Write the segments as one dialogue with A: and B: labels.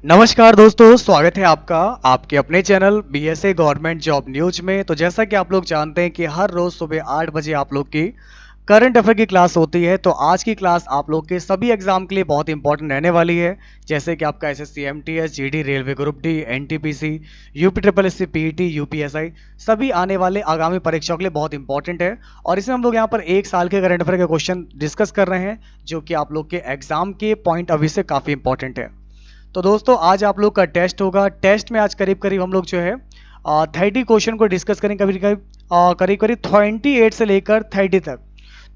A: नमस्कार दोस्तों, स्वागत है आपका आपके अपने channel BSA government job news में। तो जैसा कि आप लोग जानते हैं कि हर रोज सुबह 8 बजे आप लोग की करंट अफेयर की क्लास होती है। तो आज की क्लास आप लोग के सभी एग्जाम के लिए बहुत इंपॉर्टेंट रहने वाली है। जैसे कि आपका SSC MTS, GD, railway group D, NTPC, UP triple SC, PET, UPSI सभी आने वाले आगामी परीक्षाओं के लिए बहुत इंपॉर्टेंट है। और इसमें हम लोग यहाँ पर एक साल के करंट अफेयर के क्वेश्चन डिस्कस कर रहे हैं, जो कि आप लोग के एग्जाम के पॉइंट ऑफ व्यू से काफी इंपॉर्टेंट है। तो दोस्तों आज आप लोग का टेस्ट होगा। टेस्ट में आज करीब करीब हम लोग जो है 30 क्वेश्चन को डिस्कस करेंगे। करीब करीब 28 से लेकर 30 तक।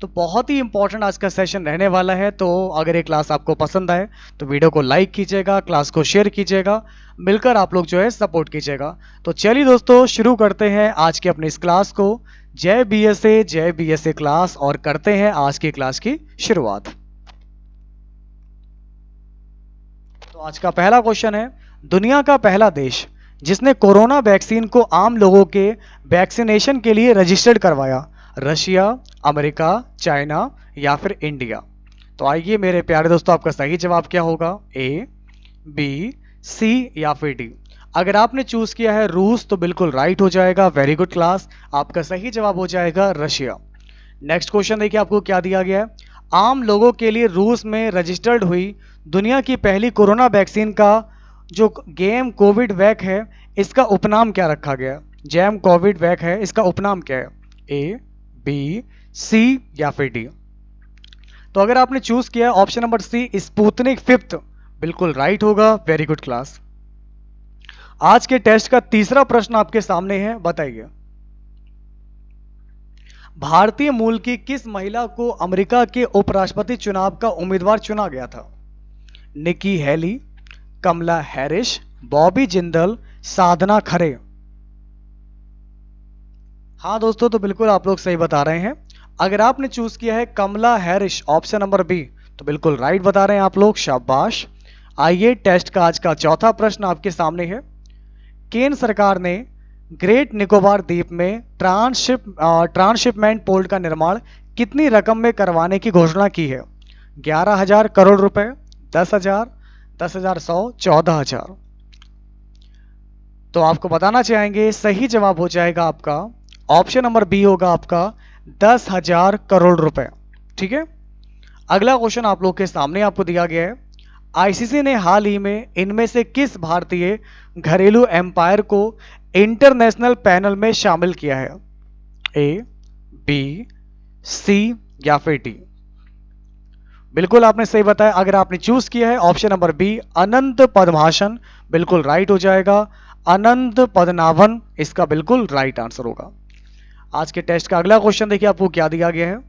A: तो बहुत ही इंपॉर्टेंट आज का सेशन रहने वाला है। तो अगर ये क्लास आपको पसंद आए तो वीडियो को लाइक कीजिएगा, क्लास को शेयर कीजिएगा, मिलकर आप लोग जो है सपोर्ट कीजिएगा। तो चलिए दोस्तों शुरू करते हैं आज की अपनी इस क्लास को। जय बीएसए क्लास, और करते हैं आज की क्लास की शुरुआत। तो आज का पहला क्वेश्चन है, दुनिया का पहला देश जिसने कोरोना वैक्सीन को आम लोगों के वैक्सीनेशन के लिए रजिस्टर्ड करवाया, रशिया, अमेरिका, चाइना या फिर इंडिया? तो आइए मेरे प्यारे दोस्तों, आपका सही जवाब क्या होगा? ए, बी, सी या फिर डी? अगर आपने चूज किया है रूस तो बिल्कुल राइट हो जाएगा। वेरी गुड क्लास, आपका सही जवाब हो जाएगा रशिया। नेक्स्ट क्वेश्चन देखिए आपको क्या दिया गया है। आम लोगों के लिए रूस में रजिस्टर्ड हुई दुनिया की पहली कोरोना वैक्सीन का जो गेम कोविड वैक है, इसका उपनाम क्या रखा गया? जैम कोविड वैक है, इसका उपनाम क्या है? ए, बी, सी या फिर डी? तो अगर आपने चूज किया है option number C, Sputnik fifth, बिल्कुल राइट होगा। Very good class. आज के टेस्ट का तीसरा प्रश्न आपके सामने है, बताइए भारतीय मूल की किस महिला को अमेरिका के उपराष्ट्रपति चुनाव का उम्मीदवार चुना गया था? निकी हेली, कमला हैरिस, बॉबी जिंदल, साधना खरे? हाँ दोस्तों, तो बिल्कुल आप लोग सही बता रहे हैं। अगर आपने चूज किया है कमला हैरिस, ऑप्शन नंबर बी, तो बिल्कुल राइट बता रहे हैं आप लोग, शाबाश। आइए टेस्ट का आज का चौथा प्रश्न आपके सामने है। केंद्र सरकार ने ग्रेट निकोबार द्वीप में ट्रांसशिपमेंट पोर्ट का निर्माण कितनी रकम में करवाने की घोषणा की है? 11,000 करोड़ रुपए, 10,000, 10,100, 14,000? तो आपको बताना चाहेंगे सही जवाब हो जाएगा आपका ऑप्शन नंबर बी होगा आपका 10,000 करोड़ रुपए। ठीक है। अगला क्वेश्चन आप लोग के सामने आपको दिया गया है। आईसीसी ने हाल ही में इनमें से किस भारतीय घरेलू एम्पायर को इंटरनेशनल पैनल में शामिल किया है? ए, बी, सी या फिर डी? बिल्कुल आपने सही बताया। अगर आपने चूज किया है ऑप्शन नंबर बी, अनंत पद्मासन, बिल्कुल राइट हो जाएगा। अनंत पद्मनाभन इसका बिल्कुल राइट आंसर होगा। आज के टेस्ट का अगला क्वेश्चन देखिए आपको क्या दिया गया है।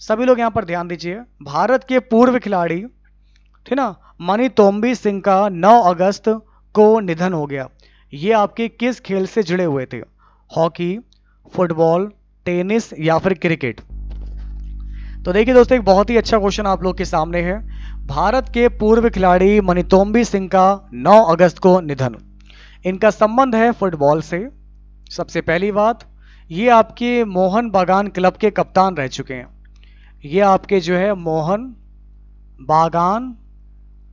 A: सभी लोग यहां पर ध्यान दीजिए। भारत के पूर्व खिलाड़ी, ठीक ना, मणि तोम्बी सिंह का 9 अगस्त को निधन हो गया। ये आपके किस खेल से जुड़े हुए थे? हॉकी, फुटबॉल, टेनिस या फिर क्रिकेट? तो देखिए दोस्तों, एक बहुत ही अच्छा क्वेश्चन आप लोग के सामने है। भारत के पूर्व खिलाड़ी मणितोम्बी सिंह का 9 अगस्त को निधन। इनका संबंध है फुटबॉल से। सबसे पहली बात, ये आपके मोहन बागान क्लब के कप्तान रह चुके हैं। ये आपके जो है मोहन बागान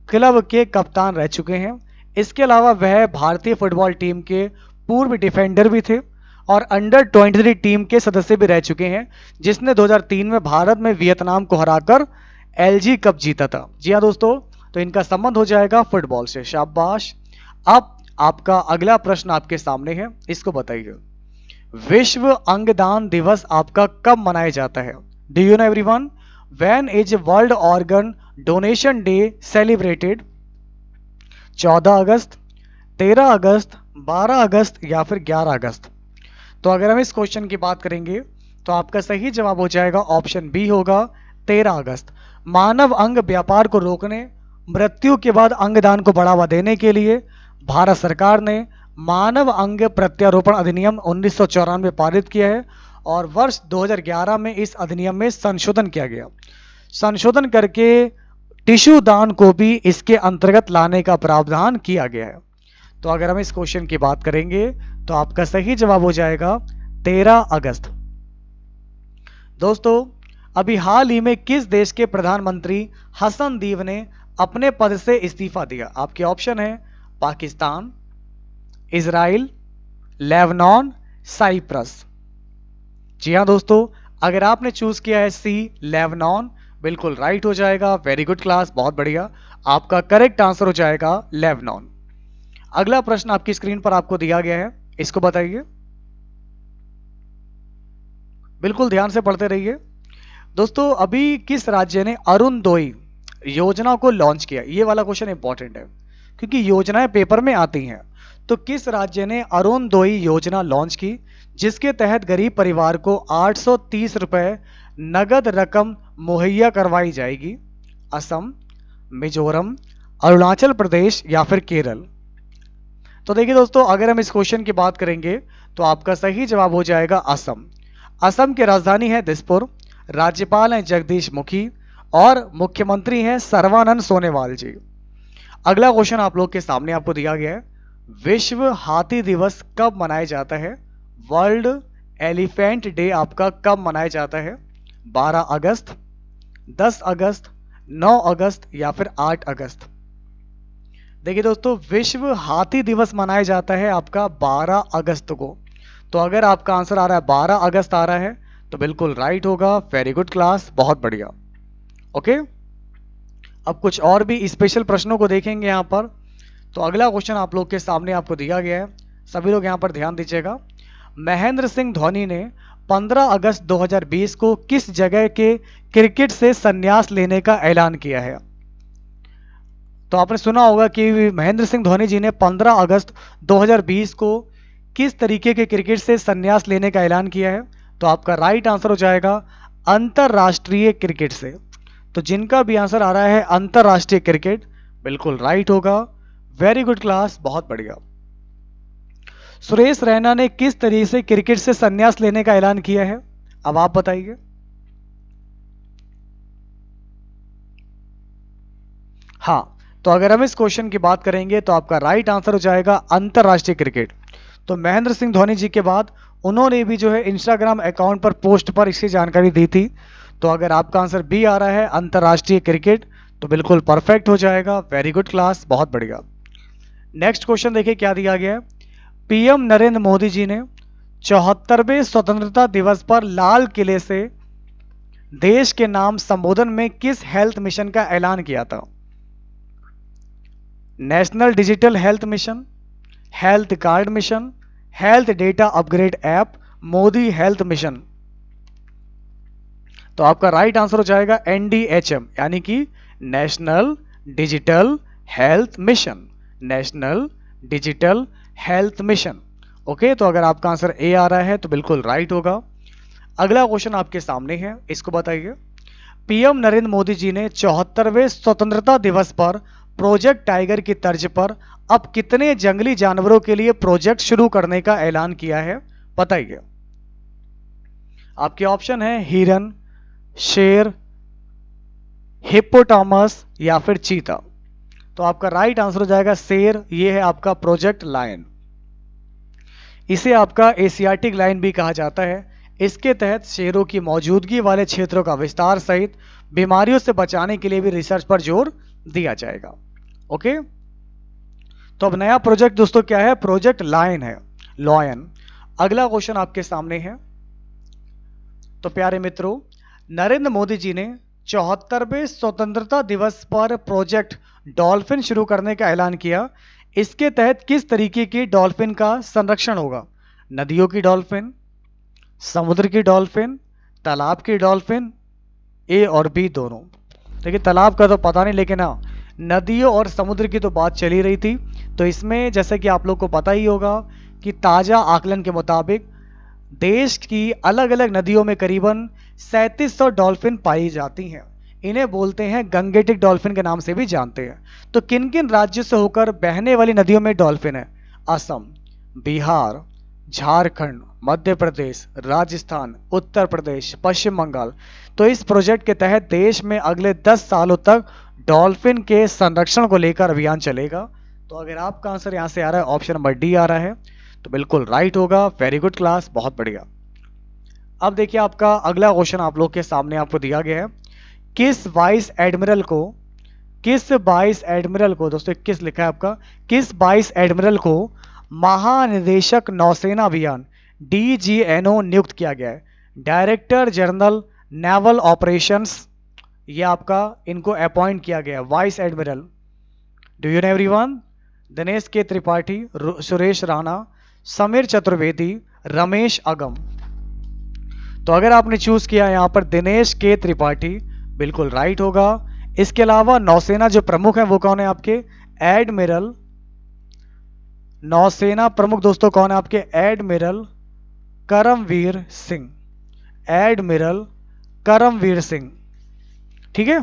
A: क्लब के कप्तान रह चुके हैं। इसके अलावा वह भारतीय फुटबॉल टीम के पूर्व डिफेंडर भी थे और अंडर 23 टीम के सदस्य भी रह चुके हैं, जिसने 2003 में भारत में वियतनाम को हराकर एलजी कप जीता था। जी हाँ दोस्तों, तो इनका संबंध हो जाएगा फुटबॉल से। शाबाश। अब आपका अगला प्रश्न आपके सामने है, इसको बताइए। विश्व अंगदान दिवस आपका कब मनाया जाता है? Do you know everyone, when is world organ donation day celebrated? 14 अगस्त, 13 अगस्त, 12 अगस्त या फिर 11 अगस्त? तो अगर हम इस क्वेश्चन की बात करेंगे तो आपका सही जवाब हो जाएगा ऑप्शन बी होगा 13 अगस्त। मानव अंग व्यापार को रोकने, मृत्यु के बाद अंगदान को बढ़ावा देने के लिए भारत सरकार ने मानव अंग प्रत्यारोपण अधिनियम 1994 पारित किया है और वर्ष 2011 में इस अधिनियम में संशोधन किया गया। संशोधन करके टिश्यू दान को भी इसके अंतर्गत लाने का प्रावधान किया गया है। तो अगर हम इस क्वेश्चन की बात करेंगे तो आपका सही जवाब हो जाएगा 13 अगस्त। दोस्तों, अभी हाल ही में किस देश के प्रधानमंत्री हसन दीव ने अपने पद से इस्तीफा दिया? आपके ऑप्शन है पाकिस्तान, इजराइल, लेबनान, साइप्रस। जी हाँ दोस्तों, अगर आपने चूज किया है सी लेबनान, बिल्कुल राइट हो जाएगा। वेरी गुड क्लास, बहुत बढ़िया। आपका करेक्ट आंसर हो जाएगा लेबनान। अगला प्रश्न आपकी स्क्रीन पर आपको दिया गया है, इसको बताइए। बिल्कुल ध्यान से पढ़ते रहिए दोस्तों। अभी किस राज्य ने अरुणोदय योजना को लॉन्च किया? ये वाला क्वेश्चन इंपॉर्टेंट है क्योंकि योजनाएं पेपर में आती हैं। तो किस राज्य ने अरुणोदय योजना लॉन्च की जिसके तहत गरीब परिवार को 830 रुपए नगद रकम मुहैया करवाई जाएगी? असम, मिजोरम, अरुणाचल प्रदेश या फिर केरल? तो देखिए दोस्तों, अगर हम इस क्वेश्चन की बात करेंगे तो आपका सही जवाब हो जाएगा असम। असम की राजधानी है दिसपुर, राज्यपाल हैं जगदीश मुखी और मुख्यमंत्री हैं सर्बानंद सोनोवाल जी। अगला क्वेश्चन आप लोग के सामने आपको दिया गया है, विश्व हाथी दिवस कब मनाया जाता है? वर्ल्ड एलिफेंट डे आपका कब मनाया जाता है? 12 अगस्त, 10 अगस्त, 9 अगस्त या फिर 8 अगस्त? देखिए दोस्तों, विश्व हाथी दिवस मनाया जाता है आपका 12 अगस्त को। तो अगर आपका आंसर आ रहा है 12 अगस्त आ रहा है तो बिल्कुल राइट होगा। वेरी गुड क्लास, बहुत बढ़िया। ओके, अब कुछ और भी स्पेशल प्रश्नों को देखेंगे यहां पर। तो अगला क्वेश्चन आप लोग के सामने आपको दिया गया है, सभी लोग यहां पर ध्यान दीजिएगा। महेंद्र सिंह धोनी ने 15 अगस्त 2020 को किस जगह के क्रिकेट से संन्यास लेने का ऐलान किया है? तो आपने सुना होगा कि महेंद्र सिंह धोनी जी ने 15 अगस्त 2020 को किस तरीके के क्रिकेट से संन्यास लेने का ऐलान किया है? तो आपका राइट आंसर हो जाएगा अंतरराष्ट्रीय क्रिकेट से। तो जिनका भी आंसर आ रहा है अंतरराष्ट्रीय क्रिकेट, बिल्कुल राइट होगा। वेरी गुड क्लास, बहुत बढ़िया। सुरेश रैना ने किस तरीके से क्रिकेट से संन्यास लेने का ऐलान किया है? अब आप बताइए। हाँ, तो अगर हम इस क्वेश्चन की बात करेंगे तो आपका राइट आंसर हो जाएगा अंतरराष्ट्रीय क्रिकेट। तो महेंद्र सिंह धोनी जी के बाद उन्होंने भी जो है इंस्टाग्राम अकाउंट पर पोस्ट पर इसकी जानकारी दी थी। तो अगर आपका आंसर बी आ रहा है अंतरराष्ट्रीय क्रिकेट तो बिल्कुल परफेक्ट हो जाएगा। वेरी गुड क्लास, बहुत बढ़िया। नेक्स्ट क्वेश्चन देखिए क्या दिया गया है। पीएम नरेंद्र मोदी जी ने 74वें स्वतंत्रता दिवस पर लाल किले से देश के नाम संबोधन में किस हेल्थ मिशन का ऐलान किया था? National digital health mission, health card mission, health data upgrade app, Modi health mission? तो आपका राइट आंसर हो जाएगा एनडीएचएम, यानी कि national digital health mission. National digital health mission. Okay, तो अगर आपका आंसर ए आ रहा है तो बिल्कुल राइट होगा। अगला क्वेश्चन आपके सामने है, इसको बताइए। पीएम नरेंद्र मोदी जी ने 74वें स्वतंत्रता दिवस पर प्रोजेक्ट टाइगर की तर्ज पर अब कितने जंगली जानवरों के लिए प्रोजेक्ट शुरू करने का ऐलान किया है? बताइए। आपके ऑप्शन है हिरन, शेर, हिप्पोटामस या फिर चीता। तो आपका राइट आंसर हो जाएगा शेर। ये है आपका प्रोजेक्ट लायन। इसे आपका एशियाटिक लाइन भी कहा जाता है। इसके तहत शेरों की मौजूदगी वाले क्षेत्रों का विस्तार सहित बीमारियों से बचाने के लिए भी रिसर्च पर जोर दिया जाएगा। ओके, तो अब नया प्रोजेक्ट दोस्तों क्या है? प्रोजेक्ट लायन है, लॉयन। अगला क्वेश्चन आपके सामने है। तो प्यारे मित्रों, नरेंद्र मोदी जी ने 74वें स्वतंत्रता दिवस पर प्रोजेक्ट डॉल्फिन शुरू करने का ऐलान किया। इसके तहत किस तरीके की डॉल्फिन का संरक्षण होगा? नदियों की डॉल्फिन, समुद्र की डॉल्फिन, तालाब की डॉल्फिन, ए और बी दोनों? देखिए, तालाब का तो पता नहीं, लेकिन हाँ, नदियों और समुद्र की तो बात चली रही थी। तो इसमें जैसे कि आप लोग को पता ही होगा कि ताजा आकलन के मुताबिक देश की अलग अलग नदियों में करीबन 3700 डॉल्फिन पाई जाती हैं। इन्हें बोलते हैं गंगेटिक डॉल्फिन के नाम से भी जानते हैं। तो किन किन राज्यों से होकर बहने वाली नदियों में डॉल्फिन है? असम, बिहार, झारखंड, मध्य प्रदेश, राजस्थान, उत्तर प्रदेश, पश्चिम बंगाल। तो इस प्रोजेक्ट के तहत देश में अगले 10 सालों तक डॉल्फिन के संरक्षण को लेकर अभियान चलेगा। तो अगर आपका आंसर यहां से आ रहा है ऑप्शन नंबर डी आ रहा है तो बिल्कुल राइट होगा। वेरी गुड क्लास, बहुत बढ़िया। अब देखिए, आपका अगला क्वेश्चन आप लोग के सामने आपको दिया गया है। किस वाइस एडमिरल को किस वाइस एडमिरल को, दोस्तों 21 लिखा है आपका, किस वाइस एडमिरल को महानिदेशक नौसेना अभियान डीजीएनओ नियुक्त किया गया है? डायरेक्टर जनरल नेवल ऑपरेशंस, ये आपका इनको अपॉइंट किया गया vice admiral. Do you know everyone? Dinesh के त्रिपाठी, सुरेश राणा, समीर चतुर्वेदी, रमेश अगम। तो अगर आपने चूज किया यहां पर दिनेश के त्रिपाठी, बिल्कुल राइट होगा। इसके अलावा नौसेना जो प्रमुख है वो कौन है आपके? एडमिरल, नौसेना प्रमुख दोस्तों कौन है आपके? Admiral Karambir Singh, admiral Karambir Singh. ठीक है,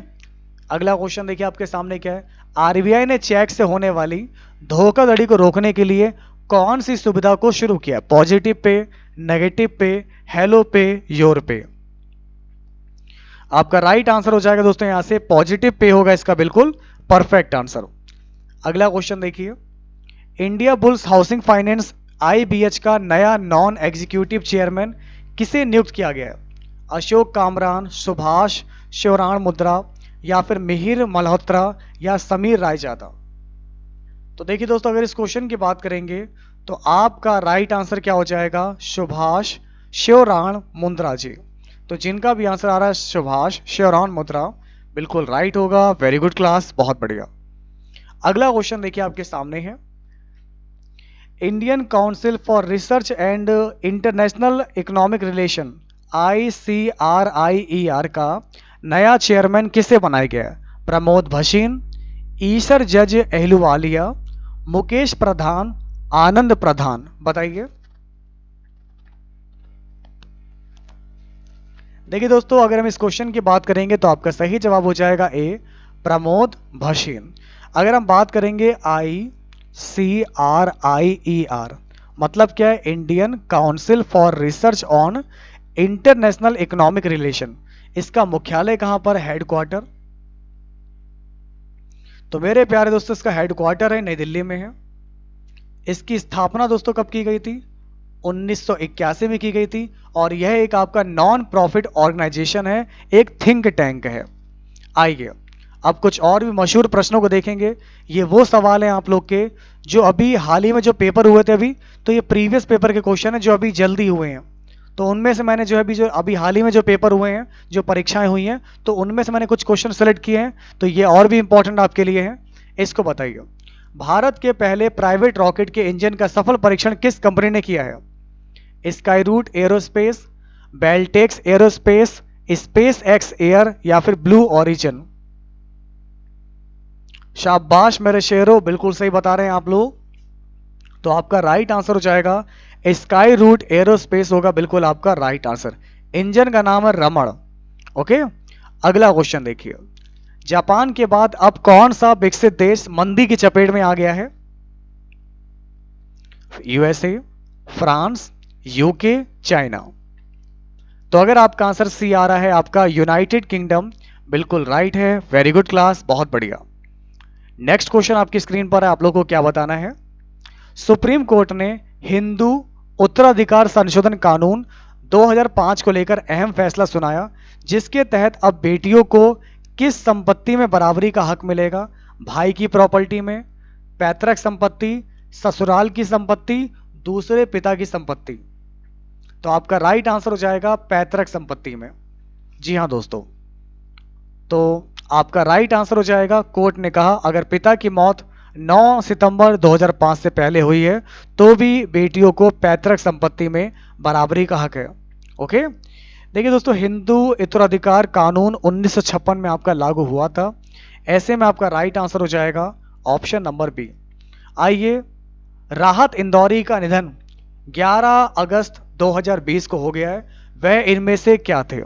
A: अगला क्वेश्चन देखिए आपके सामने क्या है। आरबीआई ने चेक से होने वाली धोखाधड़ी को रोकने के लिए कौन सी सुविधा को शुरू किया? पॉजिटिव पे, नेगेटिव पे, हेलो पे, योर पे। आपका राइट आंसर हो जाएगा दोस्तों यहां से पॉजिटिव पे होगा इसका बिल्कुल परफेक्ट आंसर। अगला क्वेश्चन देखिए, इंडिया बुल्स हाउसिंग फाइनेंस आईबीएच का नया नॉन एग्जीक्यूटिव चेयरमैन किसे नियुक्त किया गया है? अशोक कामरान, सुभाष शिवराण मुद्रा, या फिर मिहिर मल्होत्रा, या समीर रायजादा। तो देखिए दोस्तों, अगर इस क्वेश्चन की बात करेंगे तो आपका राइट आंसर क्या हो जाएगा? सुभाष शिवराण मुद्रा जी। तो जिनका भी आंसर आ रहा है सुभाष शिवराण मुद्रा, बिल्कुल राइट होगा। वेरी गुड क्लास, बहुत बढ़िया। अगला क्वेश्चन देखिए आपके सामने है, Indian council for research and international economic relation ICRIER का नया चेयरमैन किसे बनाया गया है? प्रमोद भसीन, ईशर जज अहलुवालिया, मुकेश प्रधान, आनंद प्रधान। बताइए। देखिए दोस्तों, अगर हम इस क्वेश्चन की बात करेंगे तो आपका सही जवाब हो जाएगा ए, प्रमोद भसीन। अगर हम बात करेंगे ICRIER मतलब क्या है? Indian council for research on international economic relation. इसका मुख्यालय कहां पर? हेडक्वार्टर। तो मेरे प्यारे दोस्तों, इसका हेडक्वार्टर है नई दिल्ली में है। इसकी स्थापना दोस्तों कब की गई थी? 1981 में की गई थी। और यह एक आपका नॉन प्रॉफिट ऑर्गेनाइजेशन है, एक थिंक टैंक है। आइए अब कुछ और भी मशहूर प्रश्नों को देखेंगे। ये वो सवाल हैं आप लोग के जो अभी हाल ही में जो पेपर हुए थे अभी, तो ये प्रीवियस पेपर के क्वेश्चन है जो अभी जल्दी हुए हैं। तो उनमें से मैंने जो अभी हाल ही में जो पेपर हुए हैं, जो परीक्षाएं हुई हैं, तो उनमें से मैंने कुछ क्वेश्चन सेलेक्ट किए हैं। तो ये और भी इंपॉर्टेंट आपके लिए है। इसको बताइए, भारत के पहले प्राइवेट रॉकेट के इंजन का सफल परीक्षण किस कंपनी ने किया है? Skyroot Aerospace, Bellatrix Aerospace, SpaceX air, या फिर ब्लू ओरिजिन। शाबाश मेरे शेरों, बिल्कुल सही बता रहे हैं आप लोग। तो आपका राइट आंसर हो जाएगा स्काई रूट एरोस्पेस होगा बिल्कुल आपका राइट आंसर। इंजन का नाम है रमण। ओके, अगला क्वेश्चन देखिए, जापान के बाद अब कौन सा विकसित देश मंदी की चपेट में आ गया है? USA, France, UK, China. तो अगर आपका आंसर सी आ रहा है आपका यूनाइटेड किंगडम, बिल्कुल राइट है। वेरी गुड क्लास, बहुत बढ़िया। नेक्स्ट क्वेश्चन आपकी स्क्रीन पर है, आप लोगों को क्या बताना है। सुप्रीम कोर्ट ने हिंदू उत्तराधिकार संशोधन कानून 2005 को लेकर अहम फैसला सुनाया, जिसके तहत अब बेटियों को किस संपत्ति में बराबरी का हक मिलेगा? भाई की प्रॉपर्टी में, पैतृक संपत्ति, ससुराल की संपत्ति, दूसरे पिता की संपत्ति। तो आपका राइट आंसर हो जाएगा पैतृक संपत्ति में। जी हां दोस्तों, तो आपका राइट आंसर हो जाएगा, कोर्ट ने कहा अगर पिता की मौत 9 सितंबर 2005 से पहले हुई है तो भी बेटियों को पैतृक संपत्ति में बराबरी का हक है। ओके, देखिए दोस्तों, हिंदू उत्तराधिकार कानून 1956 में आपका लागू हुआ था। ऐसे में आपका राइट आंसर हो जाएगा ऑप्शन नंबर बी। आइए, राहत इंदौरी का निधन 11 अगस्त 2020 को हो गया है, वह इनमें से क्या थे?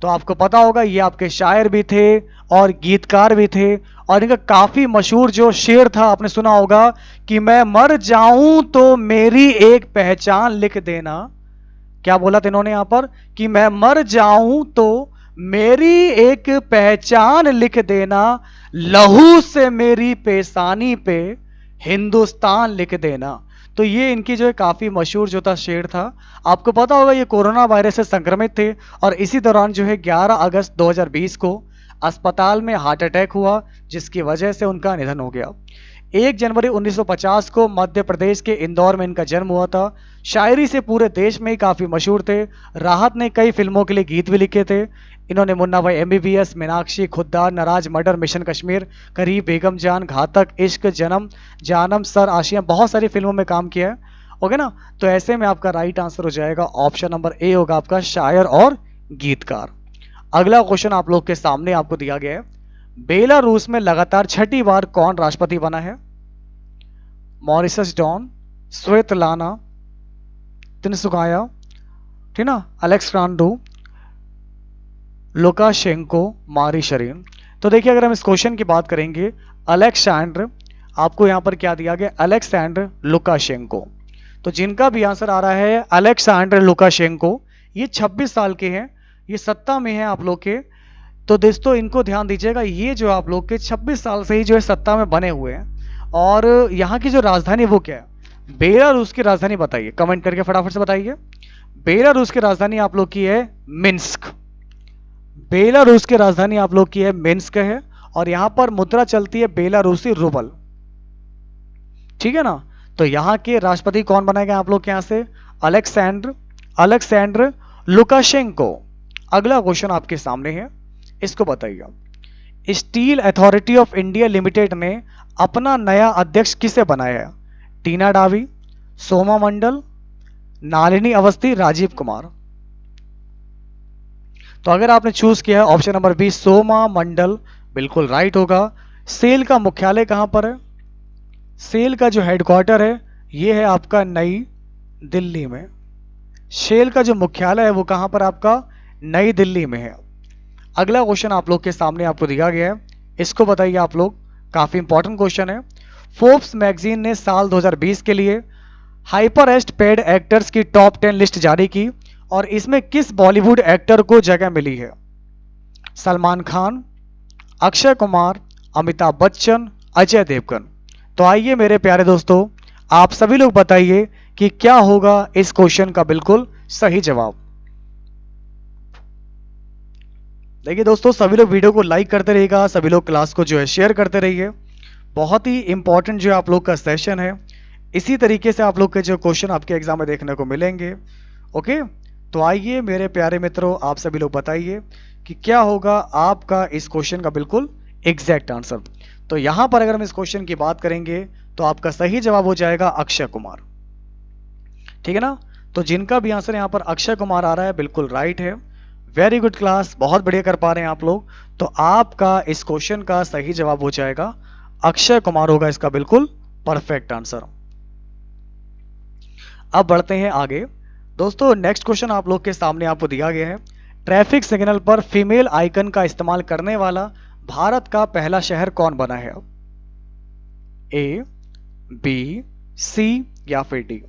A: तो आपको पता होगा ये आपके शायर भी थे और गीतकार भी थे, और इनका काफी मशहूर जो शेर था आपने सुना होगा कि मैं मर जाऊं तो मेरी एक पहचान लिख देना। क्या बोला था इन्होंने यहां पर कि मैं मर जाऊं तो मेरी एक पहचान लिख देना, लहू से मेरी पेशानी पे हिंदुस्तान लिख देना। तो ये इनकी जो है काफी मशहूर जो था शेर था। आपको पता होगा ये कोरोना वायरस से संक्रमित थे और इसी दौरान जो है 11 अगस्त 2020 को अस्पताल में हार्ट अटैक हुआ जिसकी वजह से उनका निधन हो गया। 1 जनवरी 1950 को मध्य प्रदेश के इंदौर में इनका जन्म हुआ था। शायरी से पूरे देश में ही काफ़ी मशहूर थे। राहत ने कई फिल्मों के लिए गीत भी लिखे थे। इन्होंने मुन्ना भाई एमबीबीएस, मीनाक्षी, खुद्दार, नाराज, मर्डर, मिशन कश्मीर, करीब, बेगम जान, घातक, इश्क, जन्म, जानम, सर, आशिया, बहुत सारी फिल्मों में काम किया है। ओके ना। तो ऐसे में आपका राइट आंसर हो जाएगा ऑप्शन नंबर ए होगा आपका शायर और गीतकार। अगला क्वेश्चन आप लोग के सामने आपको दिया गया है। बेलारूस में लगातार छठी बार कौन राष्ट्रपति बना है? मॉरिसस डॉन, स्वेतलाना तिनसुकाया, ठीक ना, अलेक्सांड्रो लुकाशेंको, मारी शरीन। तो देखिए अगर हम इस क्वेश्चन की बात करेंगे, अलेक्सेंडर, आपको यहां पर क्या दिया गया, अलेक्सेंडर लुकाशेंको। तो जिनका भी आंसर आ रहा है अलेक्सेंडर लुकाशेंको, ये 26 साल के हैं, ये सत्ता में है आप लोग के। तो दोस्तों इनको ध्यान दीजिएगा, ये जो आप लोग के 26 साल से ही जो है सत्ता में बने हुए हैं। और यहाँ की जो राजधानी वो क्या है? बेलारूस की राजधानी बताइए, कमेंट करके फटाफट से बताइए। बेलारूस की राजधानी आप लोग की है मिन्स्क। बेलारूस की राजधानी आप लोग की है मिन्स्क है। और यहां पर मुद्रा चलती है बेलारूसी रूबल, ठीक है ना। तो यहां के राष्ट्रपति कौन बनाएगा आप लोग के यहां से? Alexander Lukashenko. अगला क्वेश्चन आपके सामने है, इसको बताइए। Steel authority of India limited ने अपना नया अध्यक्ष किसे बनाया है? टीना डावी, सोमा मंडल, नालिनी अवस्थी, राजीव कुमार। तो अगर आपने चूज किया है ऑप्शन नंबर बी सोमा मंडल, बिल्कुल राइट होगा। सेल का मुख्यालय कहां पर है? सेल का जो हेडक्वार्टर है ये है आपका नई दिल्ली में। सेल का जो मुख्यालय है वो कहां पर आपका? नई दिल्ली में है। अगला क्वेश्चन आप लोग के सामने आपको दिया गया है, इसको बताइए आप लोग, काफी इंपॉर्टेंट क्वेश्चन है। फोर्ब्स मैगजीन ने साल 2020 के लिए हाइपरेस्ट पेड एक्टर्स की टॉप 10 लिस्ट जारी की और इसमें किस बॉलीवुड एक्टर को जगह मिली है? सलमान खान, अक्षय कुमार, अमिताभ बच्चन, अजय देवगन। तो आइए मेरे प्यारे दोस्तों, आप सभी लोग बताइए कि क्या होगा इस क्वेश्चन का बिल्कुल सही जवाब। देखिए दोस्तों, सभी लोग वीडियो को लाइक करते रहिएगा, सभी लोग क्लास को जो है शेयर करते रहिए। बहुत ही इंपॉर्टेंट जो आप लोग का सेशन है, इसी तरीके से आप लोग के जो क्वेश्चन आपके एग्जाम में देखने को मिलेंगे। ओके, तो आइए मेरे प्यारे मित्रों, आप सभी लोग बताइए कि क्या होगा आपका इस क्वेश्चन का बिल्कुल एग्जैक्ट आंसर। तो यहां पर अगर हम इस क्वेश्चन की बात करेंगे तो आपका सही जवाब हो जाएगा अक्षय कुमार, ठीक है ना। तो जिनका भी आंसर यहां पर अक्षय कुमार आ रहा है बिल्कुल राइट है। वेरी गुड क्लास, बहुत बढ़िया कर पा रहे हैं आप लोग। तो आपका इस क्वेश्चन का सही जवाब हो जाएगा अक्षय कुमार होगा इसका बिल्कुल परफेक्ट आंसर। अब बढ़ते हैं आगे दोस्तों, नेक्स्ट क्वेश्चन आप लोग के सामने आपको दिया गया है। ट्रैफिक सिग्नल पर फीमेल आइकन का इस्तेमाल करने वाला भारत का पहला शहर कौन बना है? ए, बी, सी या फिर डी?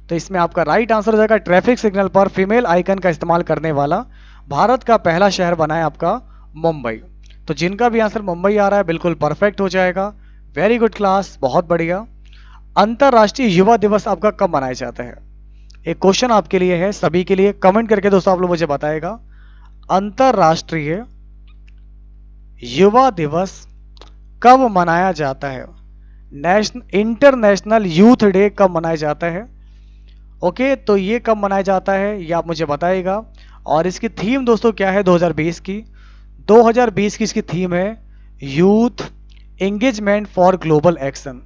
A: तो इसमें आपका राइट आंसर हो जाएगा ट्रैफिक सिग्नल पर फीमेल आइकन का इस्तेमाल करने वाला भारत का पहला शहर बना है आपका मुंबई। तो जिनका भी आंसर मुंबई आ रहा है बिल्कुल परफेक्ट हो जाएगा। वेरी गुड क्लास, बहुत बढ़िया। अंतरराष्ट्रीय युवा दिवस आपका कब मनाया जाता है? एक क्वेश्चन आपके लिए है, सभी के लिए, कमेंट करके दोस्तों आप लोग मुझे बताएगा अंतरराष्ट्रीय युवा दिवस कब मनाया जाता है? इंटरनेशनल यूथ डे कब मनाया जाता है? ओके, तो ये कब मनाया जाता है ये आप मुझे बताइएगा। और इसकी थीम दोस्तों क्या है 2020 की? 2020 की इसकी थीम है youth engagement for global action.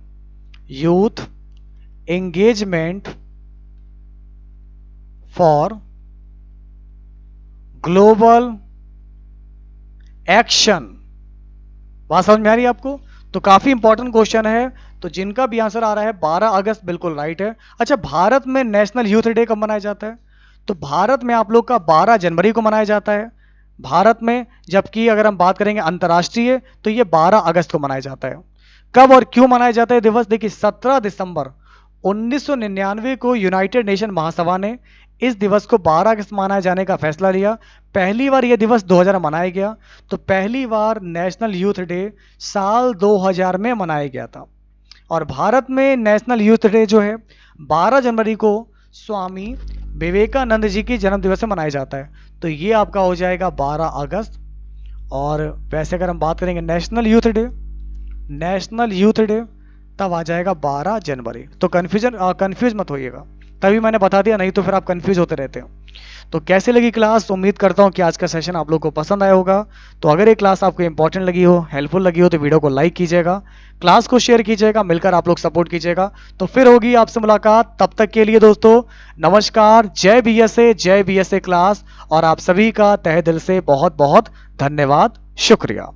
A: Youth engagement for global action. बात समझ में आ रही है आपको? तो काफी इंपॉर्टेंट क्वेश्चन है। तो जिनका भी आंसर आ रहा है 12 अगस्त बिल्कुल राइट है। अच्छा, भारत में नेशनल यूथ डे कब मनाया जाता है? तो भारत में आप लोग का 12 जनवरी को मनाया जाता है भारत में, जबकि अगर हम बात करेंगे अंतर्राष्ट्रीय तो ये 12 अगस्त को मनाया जाता है। कब और क्यों मनाया जाता है दिवस? देखिए 17 दिसंबर 1999 को यूनाइटेड नेशन महासभा ने इस दिवस को 12 अगस्त मनाए जाने का फैसला लिया। पहली बार यह दिवस 2000 मनाया गया। तो पहली बार नेशनल यूथ डे साल 2000 में मनाया गया था। और भारत में नेशनल यूथ डे जो है 12 जनवरी को स्वामी विवेकानंद जी की जन्म दिवस से मनाया जाता है। तो ये आपका हो जाएगा 12 अगस्त। और वैसे अगर हम बात करेंगे national youth day, national youth day तब आ जाएगा 12 जनवरी। तो कंफ्यूज मत होइएगा, तभी मैंने बता दिया, नहीं तो फिर आप कंफ्यूज होते रहते हो। तो कैसे लगी क्लास? उम्मीद करता हूँ कि आज का सेशन आप लोग को पसंद आया होगा। तो अगर ये क्लास आपको इंपॉर्टेंट लगी हो, हेल्पफुल लगी हो, तो वीडियो को लाइक कीजिएगा, क्लास को शेयर कीजिएगा, मिलकर आप लोग सपोर्ट कीजिएगा। तो फिर होगी आपसे मुलाकात, तब तक के लिए दोस्तों नमस्कार, जय बीएसए, जय बीएसए क्लास। और आप सभी का तहे दिल से बहुत बहुत धन्यवाद, शुक्रिया।